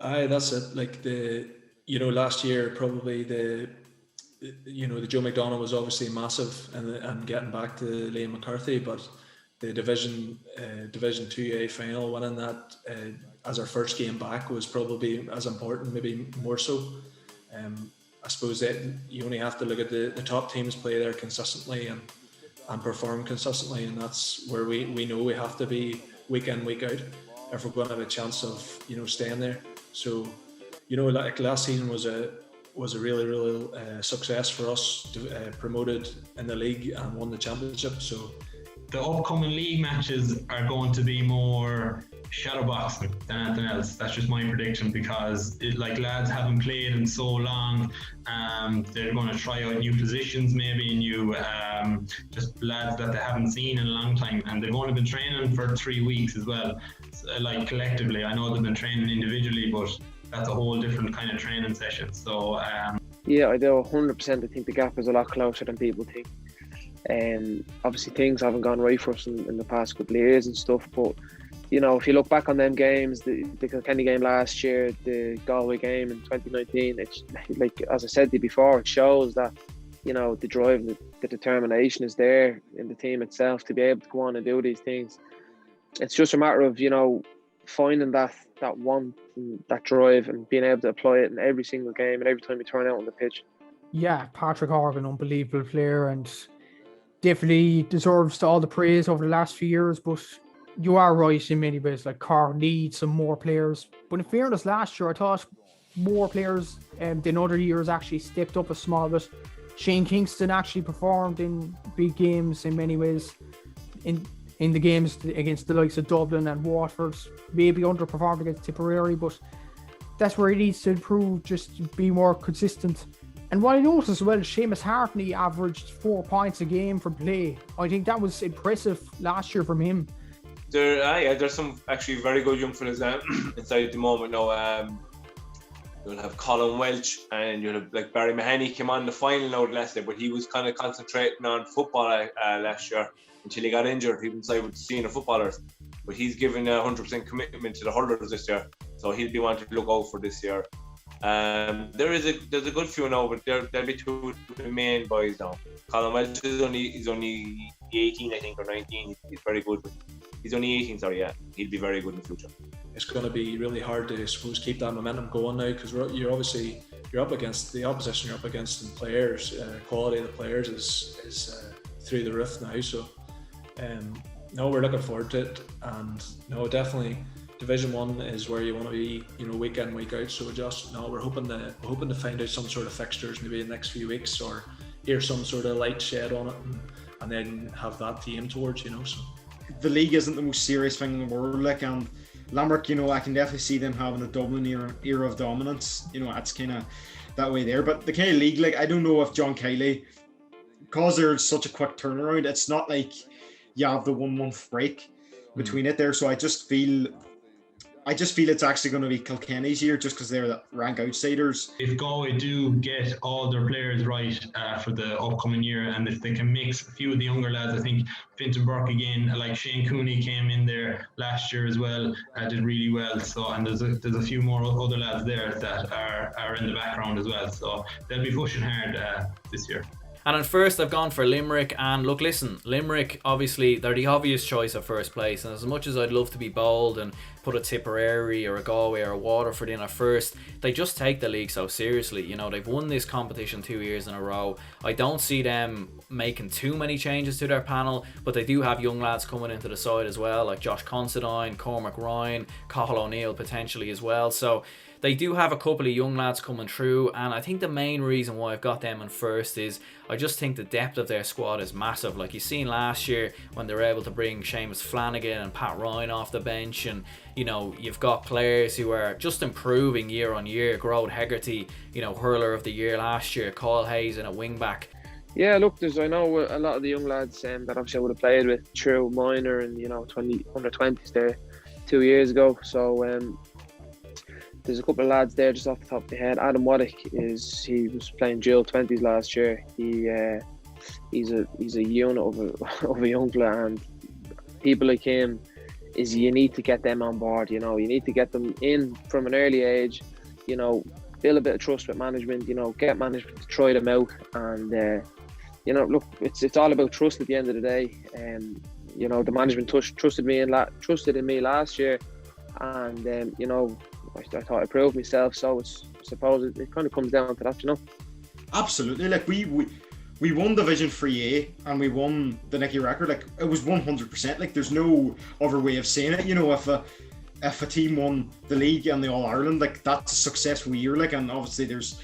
Aye, that's it. Like last year probably the Joe McDonagh was obviously massive and getting back to Liam McCarthy, but the Division 2A final, winning that as our first game back was probably as important, maybe more so. I suppose that you only have to look at the top teams play there consistently and perform consistently, and that's where we know we have to be week in, week out if we're going to have a chance of staying there. So like last season was a really success for us. Promoted in the league and won the championship. So the upcoming league matches are going to be more shadowboxing than anything else. That's just my prediction, because lads haven't played in so long. They're going to try out new positions, maybe new just lads that they haven't seen in a long time, and they've only been training for 3 weeks as well. So, collectively, I know they've been training individually, but that's a whole different kind of training session. So yeah, I do 100%. I think the gap is a lot closer than people think. Obviously things haven't gone right for us in the past couple of years and stuff, but if you look back on them games, the Kilkenny game last year, the Galway game in 2019, it's like, as I said to you before, it shows that the drive and the determination is there in the team itself to be able to go on and do these things. It's just a matter of finding that want and that drive and being able to apply it in every single game and every time you turn out on the pitch. Yeah, Patrick Horgan, unbelievable player, and definitely deserves all the praise over the last few years, but you are right in many ways. Like, Cork needs some more players, but in fairness, last year I thought more players than other years actually stepped up a small bit. Shane Kingston actually performed in big games in many ways. In the games against the likes of Dublin and Waterford, maybe underperformed against Tipperary, but that's where he needs to improve, just to be more consistent. And what I noticed as well, Seamus Hartney averaged 4 points a game for play. I think that was impressive last year from him. There's some actually very good young fellas inside at the moment now. You'll have Colin Welch and you'll have Barry Mahoney came on the final now last year, but he was kind of concentrating on football last year until he got injured. He was inside with the senior footballers, but he's given 100% commitment to the hurlers this year, so he'll be wanting to look out for this year. There's a good few now, but there'll be two of the main boys now. Colin Welch is only 18, I think, or 19. He's very good. He's only 18, sorry, yeah. He'll be very good in the future. It's going to be really hard to, I suppose, keep that momentum going now, because you're up against the opposition you're up against, and players, quality of the players is through the roof now. So, no, we're looking forward to it, and no, definitely. Division 1 is where you want to be, week in, week out. So we're hoping to find out some sort of fixtures maybe in the next few weeks, or hear some sort of light shed on it, and then have that to aim towards, So the league isn't the most serious thing in the world, and Lambic, I can definitely see them having the Dublin era of dominance. That's kind of that way there. But the kind of league, I don't know if John Kiley, because there's such a quick turnaround, it's not like you have the 1 month break between it there. So I just feel it's actually going to be Kilkenny's year, just because they're the rank outsiders. If Galway do get all their players right for the upcoming year, and if they can mix a few of the younger lads, I think Fintan Burke again, like Shane Cooney came in there last year as well, did really well. So, and there's a few more other lads there that are in the background as well. So they'll be pushing hard this year. And at first I've gone for Limerick, and look, listen, Limerick, obviously they're the obvious choice at first place, and as much as I'd love to be bold and put a Tipperary or a Galway or a Waterford in at first, they just take the league so seriously. They've won this competition 2 years in a row. I don't see them making too many changes to their panel, but they do have young lads coming into the side as well, like Josh Considine, Cormac Ryan, Cathal O'Neill potentially as well. So they do have a couple of young lads coming through, and I think the main reason why I've got them in first is I just think the depth of their squad is massive. Like you've seen last year when they were able to bring Seamus Flanagan and Pat Ryan off the bench, and you've got players who are just improving year on year. Grode Hegarty, hurler of the year last year, Kyle Hayes in a wing back. Yeah, look, I know a lot of the young lads that obviously I would have played with through minor and under 20s there 2 years ago. So there's a couple of lads there just off the top of my head. Adam Waddick he was playing dual 20s last year. He's a unit of a young player, and people like him, is you need to get them on board. You need to get them in from an early age. Build a bit of trust with management. Get management to try them out, and look, it's all about trust at the end of the day. The management trusted in me last year, and I thought I proved myself. So I suppose it kind of comes down to that. Absolutely. Like we won Division 3A and we won the Nicky record. Like it was 100%. Like there's no other way of saying it. If a team won the league and the All Ireland, like that's a successful year. Like, and obviously there's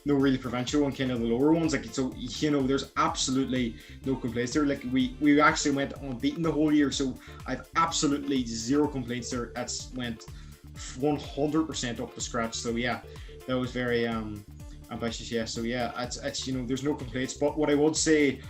no really provincial and kind of the lower ones. Like, so there's absolutely no complaints there. Like we actually went unbeaten the whole year, so I've absolutely zero complaints there. That's went 100% up to scratch. So yeah, that was very ambitious. Yeah, so yeah, it's there's no complaints. But what I would say,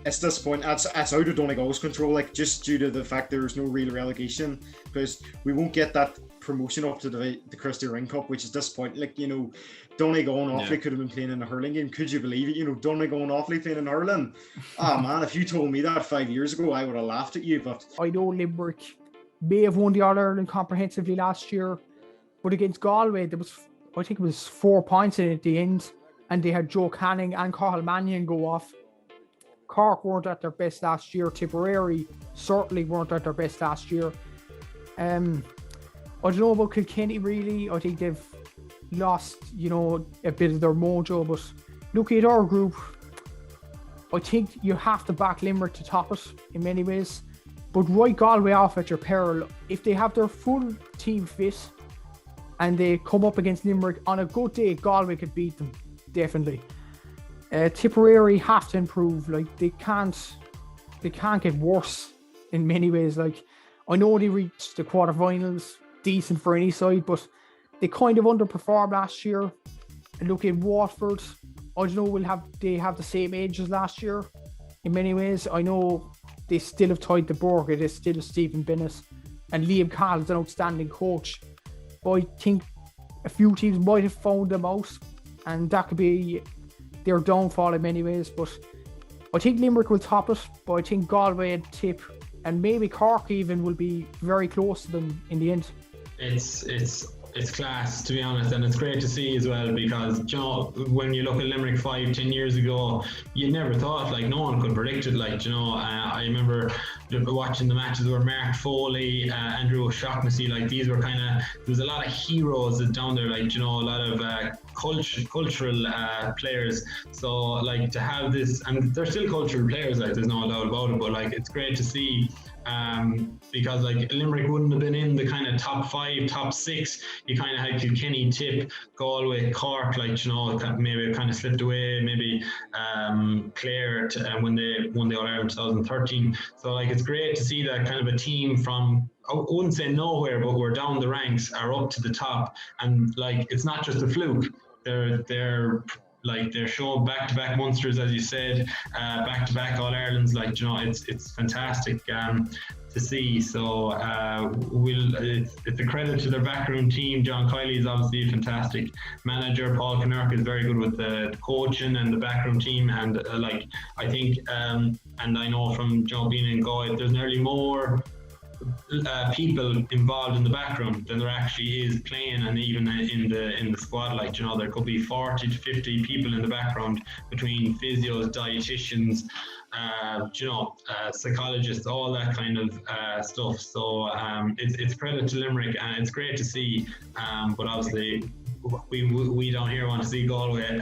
it's disappointing. It's out of Donegal's control, like just due to the fact there's no real relegation, because we won't get that promotion up to the Christy Ring Cup, which is disappointing. Like Donegal and Offaly could have been playing in a hurling game. Could you believe it? Donegal and Offaly playing in hurling. Oh man, if you told me that 5 years ago, I would have laughed at you. But I know Limerick may have won the All Ireland comprehensively last year, but against Galway I think it was 4 points in it at the end, and they had Joe Canning and Cathal Mannion go off. Cork weren't at their best last year. Tipperary certainly weren't at their best last year. I don't know about Kilkenny really. I think they've lost, a bit of their mojo. But looking at our group, I think you have to back Limerick to top it in many ways. But write Galway off at your peril. If they have their full team fit and they come up against Limerick on a good day, Galway could beat them, definitely. Tipperary have to improve. Like they can't get worse in many ways. Like I know they reached the quarterfinals, decent for any side, but they kind of underperformed last year. And look at Waterford, I don't know, they have the same age as last year in many ways. I know they still have tied the Burger, they still have Stephen Bennett, and Liam Call is an outstanding coach. But I think a few teams might have found them out, and that could be their downfall in many ways. But I think Limerick will top it, but I think Galway and Tip and maybe Cork even will be very close to them in the end. It's class, to be honest, and it's great to see as well, because when you look at Limerick 5-10 years ago, you never thought, like, no one could predict it. Like, I remember watching the matches where Mark Foley, Andrew O'Shaughnessy, like these were there was a lot of heroes down there, like, a lot of cultural players. So like to have this, and they're still cultural players, like there's no doubt about it, but like it's great to see. Because like Limerick wouldn't have been in the kind of top 5, top 6. You kind of had Kilkenny, Tip, Galway, Cork, like maybe it kind of slipped away. Maybe Clare when they won the All Ireland 2013. So like it's great to see that kind of a team from, I wouldn't say nowhere, but we're down the ranks, are up to the top, and like it's not just a fluke. They're showing back-to-back Munsters, as you said, back-to-back All-Irelands. Like, it's fantastic to see. So it's a credit to their backroom team. John Kiley is obviously a fantastic manager. Paul Conor is very good with the coaching and the backroom team. And I think, and I know from being in Galway, there's nearly more people involved in the background than there actually is playing, and even in the squad. Like, there could be 40 to 50 people in the background between physios, dietitians, psychologists, all that kind of stuff. So it's credit to Limerick, and it's great to see. But obviously, we down here want to see Galway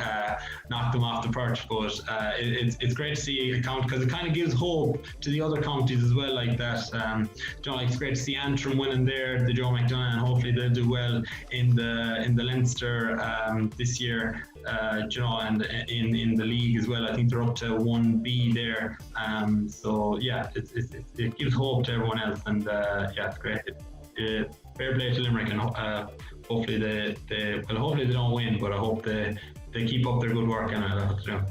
knock them off the perch, but it's great to see a count, because it kind of gives hope to the other counties as well, like that. It's great to see Antrim winning the Joe McDonagh, and hopefully they'll do well in the Leinster this year. And in the league as well. I think they're up to 1B there. So yeah, it gives hope to everyone else, and it's great. Fair play to Limerick, and hopefully they don't win, but I hope they keep up their good work, and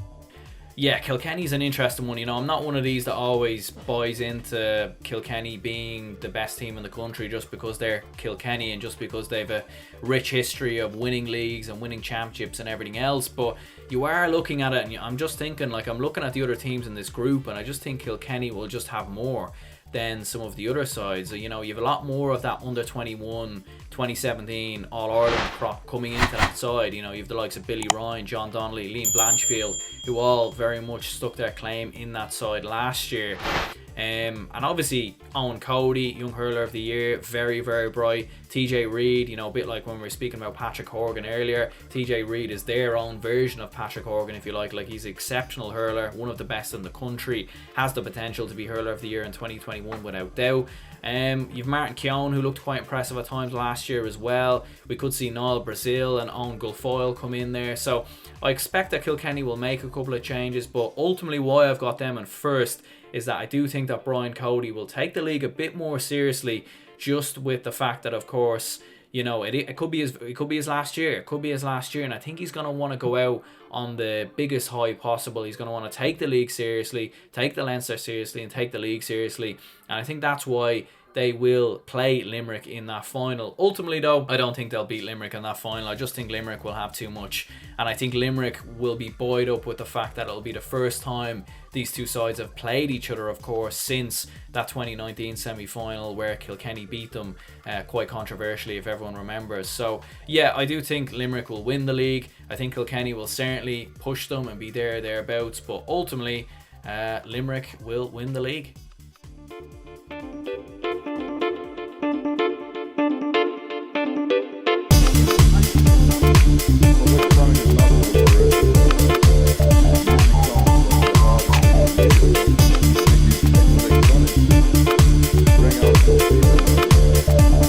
Yeah, Kilkenny's an interesting one. I'm not one of these that always buys into Kilkenny being the best team in the country just because they're Kilkenny and just because they've a rich history of winning leagues and winning championships and everything else. But you are looking at it, and I'm just thinking, like, I'm looking at the other teams in this group, and I just think Kilkenny will just have more. than some of the other sides. You know, you have a lot more of that under 21, 2017 All-Ireland crop coming into that side. You know, you have the likes of Billy Ryan, John Donnelly, Liam Blanchfield, who all very much stuck their claim in that side last year. And obviously Owen Cody, Young Hurler of the Year, very, very bright. TJ Reid, you know, a bit like when we were speaking about Patrick Horgan earlier. TJ Reid is their own version of Patrick Horgan, if you like. Like, he's an exceptional hurler, one of the best in the country, has the potential to be Hurler of the Year in 2021 without doubt. You've Martin Keogh, who looked quite impressive at times last year as well. We could see Niall Brazil and Owen Guilfoyle come in there. So I expect that Kilkenny will make a couple of changes, but ultimately why I've got them in first is that I do think that Brian Cody will take the league a bit more seriously, just with the fact that, of course, you know, it could be his last year. It could be his last year, and I think he's going to want to go out on the biggest high possible. He's going to want to take the league seriously, take the Leinster seriously, and take the league seriously. And I think that's why they will play Limerick in that final. Ultimately, though, I don't think they'll beat Limerick in that final. I just think Limerick will have too much. And I think Limerick will be buoyed up with the fact that it'll be the first time these two sides have played each other, of course, since that 2019 semi-final where Kilkenny beat them quite controversially, if everyone remembers. So, yeah, I do think Limerick will win the league. I think Kilkenny will certainly push them and be thereabouts. But ultimately, Limerick will win the league.